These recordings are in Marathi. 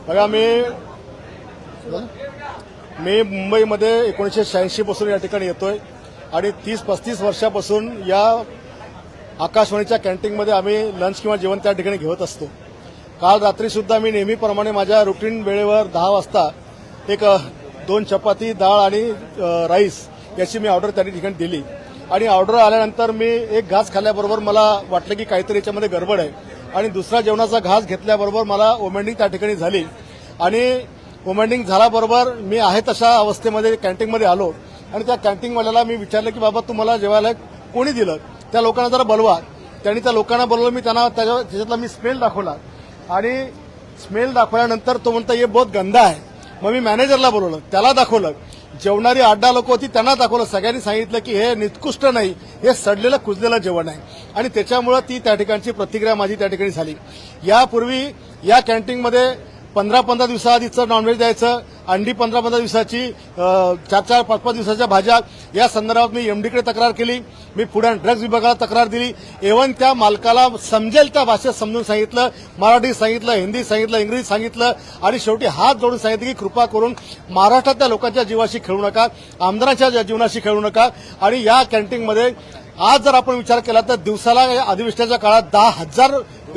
बघा मी मुंबईमध्ये 1986 पासून या ठिकाणी येतोय आणि 30-35 वर्षापासून या आकाशवाणीच्या कॅन्टीनमध्ये आम्ही लंच किंवा जेवण त्या ठिकाणी घेत असतो। काल रात्री सुद्धा मी नेहमीप्रमाणे माझ्या रुटीन वेळेवर 10 वाजता एक 2 चपाती डाळ आणि राईस याची मी ऑर्डर त्या ठिकाणी दिली आणि ऑर्डर आल्यानंतर मी एक घास खाल्ल्याबरोबर मला वाटलं की काहीतरी याच्यामध्ये गडबड आहे आणि दुसरा जेवणाचा घास घेतल्याबरोबर मला वोमिटिंग त्या ठिकाणी झाली आणि वोमिटिंग झाल्याबरोबर मी आहे तशा अवस्थेमध्ये कॅन्टीनमध्ये आलो आणि त्या कॅन्टीनवाल्याला मी विचारलं की बाबा तुम्हाला जेवायला कोणी दिलं, त्या लोकांना जरा बोलवा। त्यांनी त्या लोकांना बोलवलं, मी त्यांना त्याच्यातला मी स्मेल दाखवला आणि स्मेल दाखवल्यानंतर तो म्हणतो हे बहुत गंदा आहे। मग मी मॅनेजरला बोलवलं, त्याला दाखवलं, जेवणारी 8-10 लोक होती त्यांना दाखवलं, सगळ्यांनी सांगितलं की हे निकृष्ट नाही, हे सडलेलं कुजलेलं जेवण आहे आणि त्याच्यामुळे ती त्या ठिकाणची प्रतिक्रिया माझी त्या ठिकाणी झाली। यापूर्वी या कॅन्टीनमध्ये 15-15 दिवसाआधीचं नॉनव्हेज द्यायचं, अंडी 15-15 दिवसाची, 4-4, 5-5 दिवसाच्या भाज्या, या संदर्भात मी एमडीकडे तक्रार केली, मी फूड अँड ड्रग्ज विभागाला तक्रार दिली। इव्हन त्या मालकाला समजेल त्या भाषेत समजून सांगितलं, मराठी सांगितलं, हिंदी सांगितलं, इंग्रजी सांगितलं आणि शेवटी हात जोडून सांगितलं की कृपा करून महाराष्ट्रातल्या लोकांच्या जीवाशी खेळू नका, आमदारांच्या जीवनाशी खेळू नका। आणि या कॅन्टीनमध्ये आज जर आपण विचार केला तर दिवसाला या अधिवेशनाच्या काळात 10,000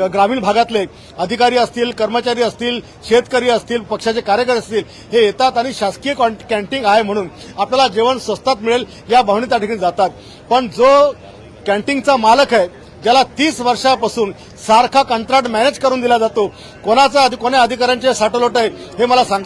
ग्रामीण भागातले अधिकारी असतील, कर्मचारी असतील, शेतकरी असतील, पक्षाचे कार्यकर्ते असतील, हे येतात आणि शासकीय कॅन्टीन आहे म्हणून आपल्याला जेवण स्वस्तात मिळेल या भावनेत त्या ठिकाणी जातात। पण जो कॅन्टीनचा मालक आहे, ज्याला 30 वर्षापासून सारखा कंत्राट मॅनेज करून दिला जातो, कोण्या अधिकाऱ्यांचे साठवलोट आहे हे मला सांगता